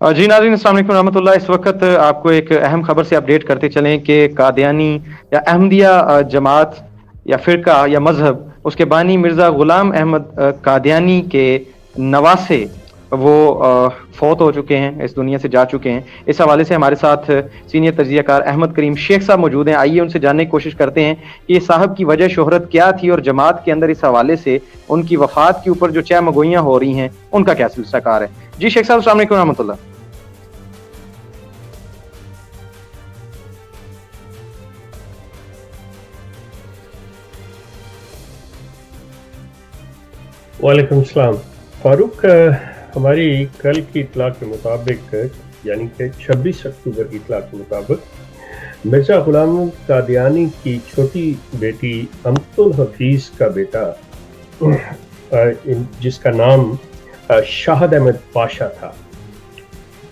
जी नाज़रीन, अस्सलाम वालेकुम रहमतुल्लाह। इस वक्त आपको एक अहम खबर से अपडेट करते चलें कि कादियानी या अहमदिया जमात या फ़िरका या मज़हब, उसके बानी मिर्ज़ा ग़ुलाम अहमद कादियानी के नवासे वो फ़ौत हो चुके हैं, इस दुनिया से जा चुके हैं। इस हवाले से हमारे साथ सीनियर तज्ज़ियाकार अहमद करीम शेख साहब मौजूद हैं। आइए उनसे जानने की कोशिश करते हैं कि साहब की वजह शोहरत क्या थी और जमात के अंदर इस हवाले से उनकी वफ़ात के ऊपर जो चहमगोइयाँ हो रही हैं, उनका क्या सिलसिलाकार है। जी शेख साहब, अस्सलाम वालेकुम रहमतुल्लाह। वालेकुम सलाम। फारूक, हमारी कल की इत्तला के मुताबिक यानी कि 26 अक्टूबर की इत्तला के मुताबिक मिर्ज़ा ग़ुलाम कादियानी की छोटी बेटी अमतुल हफीज़ का बेटा जिसका नाम शाहद अहमद पाशा था,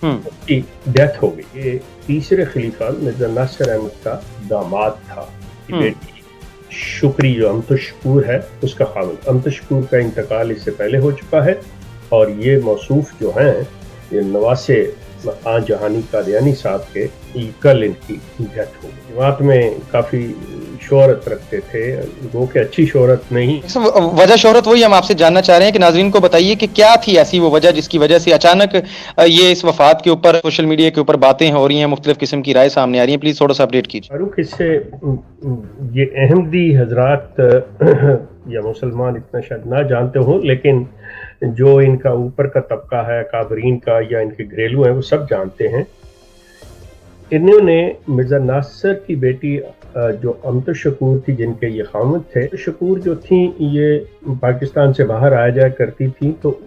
उसकी डेथ हो गई। ये तीसरे खलीफा मिर्ज़ा नासिर अहमद का दामाद था। बेटी शुक्री जो अमतशकूर है उसका खाविंद। अमतशकूर का इंतकाल इससे पहले हो चुका है और ये मौसूफ जो हैं ये नवासे आन जहानी कादियानी साहब के कल इनकी डेथ हो गई। जमात में काफ़ी शोहरत रखते थे, वो कि अच्छी शोहरत नहीं। वजह शोहरत वही हम आपसे जानना चाह रहे हैं कि नाज़रीन को बताइए कि क्या थी ऐसी वो वजह जिसकी वजह से अचानक ये इस वफात के ऊपर सोशल मीडिया के ऊपर बातें हो रही हैं, मुख्तलिफ किस्म की राय सामने आ रही है। प्लीज़ थोड़ा सा अपडेट कीजिए। फारूक, इससे ये अहमदी हजरात या मुसलमान इतना शायद ना जानते हो, लेकिन जो इनका ऊपर का तबका है काबरीन का या इनके घरेलू हैं वो सब जानते हैं। इन्होंने मिर्ज़ा नासिर की बेटी जो अमतुल शकूर थी, जिनके ये खामद थे, शकूर जो थी ये पाकिस्तान से बाहर आया जाया करती थी, तो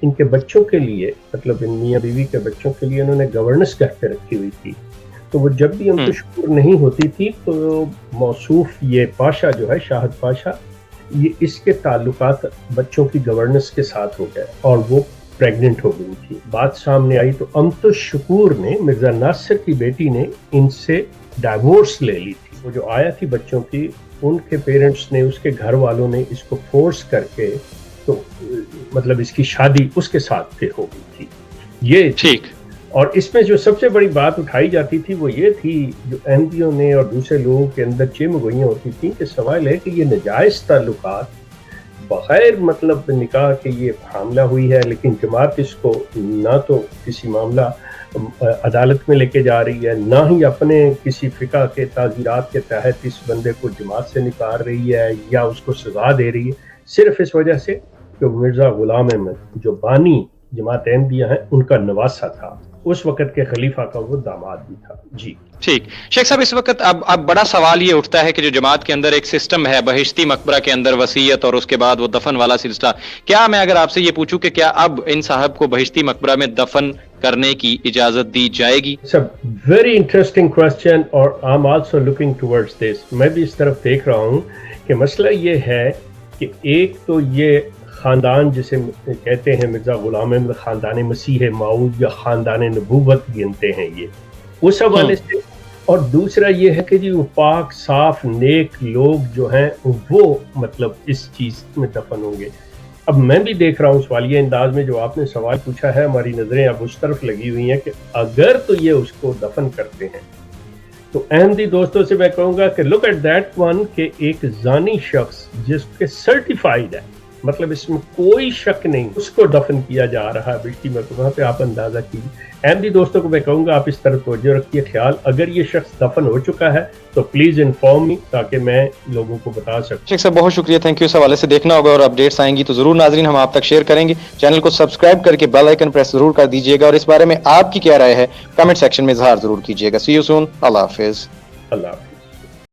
इनके बच्चों के लिए, मतलब इन मियाँ बीवी के बच्चों के लिए इन्होंने गवर्नेंस घर पे रखी हुई थी। तो वो जब भी अमतुल शकूर नहीं होती थी तो मौसूफ ये पाशा जो है, शाहद पाशा, ये इसके ताल्लुकात बच्चों की गवर्नेंस के साथ हो गए और वो प्रेग्नेंट हो गई थी। बात सामने आई तो अमतुल शकूर ने, मिर्ज़ा नासिर की बेटी ने, इनसे डाइवोर्स ले ली थी। वो जो आया थी बच्चों की, उनके पेरेंट्स ने, उसके घर वालों ने इसको फोर्स करके, तो मतलब इसकी शादी उसके साथ फिर हो गई थी। ये ठीक। और इसमें जो सबसे बड़ी बात उठाई जाती थी वो ये थी, जो अहमदियों ने और दूसरे लोगों के अंदर चहमगोइयाँ होती थी कि सवाल है कि ये नाजायज़ ताल्लुकात बग़ैर मतलब निकाह के ये हामला हुई है, लेकिन जमात इसको ना तो किसी मामला अदालत में लेके जा रही है, ना ही अपने किसी फ़िक़ा के ताज़ीरात के तहत इस बंदे को जमात से निकाल रही है या उसको सज़ा दे रही है, सिर्फ इस वजह से कि मिर्ज़ा ग़ुलाम अहमद जो बानी जमात अहमदिया हैं उनका नवासा था, उस वक़्त के खलीफा का वो दामाद भी था। जी ठीक। शेख साहब, इस वक्त अब बड़ा सवाल ये उठता है कि जो जमात के अंदर एक सिस्टम है बहिश्ती मकबरा के अंदर वसीयत और उसके बाद वो दफन वाला सिलसिला, क्या मैं अगर आपसे ये पूछूं कि क्या अब इन साहब को बहिश्ती मकबरा में दफन करने की इजाजत दी जाएगी? वेरी इंटरेस्टिंग क्वेश्चन और I am also looking towards this. मैं भी इस तरफ देख रहा हूँ कि मसला ये है कि एक तो ये ख़ानदान जिसे कहते हैं मिर्ज़ा ग़ुलाम अहमद ख़ानदान मसीह माऊद या ख़ानदान नबूवत गिनते हैं ये, उस हवाले से, और दूसरा ये है कि जी वो पाक साफ नेक लोग जो हैं वो मतलब इस चीज़ में दफन होंगे। अब मैं भी देख रहा हूँ सवालिया अंदाज में जो आपने सवाल पूछा है, हमारी नज़रें अब उस तरफ लगी हुई हैं कि अगर तो ये उसको दफन करते हैं तो अहमदी दोस्तों से मैं कहूँगा कि लुक एट दैट वन के एक जानी शख्स जिसके सर्टिफाइड है, मतलब इसमें कोई शक नहीं, उसको दफन किया जा रहा है बिल्टी में, तो वहाँ पे आप अंदाजा कीजिए। अहमदी दोस्तों को मैं कहूँगा आप इस तरफ तवज्जो रखिए ख्याल, अगर ये शख्स दफन हो चुका है तो प्लीज़ इन्फॉर्म मी ताकि मैं लोगों को बता सकूँ। शेख साहब बहुत शुक्रिया, थैंक यू। इस हवाले से देखना होगा और अपडेट्स आएंगी तो ज़रूर नाज़रीन हम आप तक शेयर करेंगे। चैनल को सब्सक्राइब करके बेल आइकन प्रेस ज़रूर कर दीजिएगा और इस बारे में आपकी क्या राय है कमेंट सेक्शन में इजहार ज़रूर कीजिएगा। सी यू सून। अल्लाह हाफिज़। अल्लाह।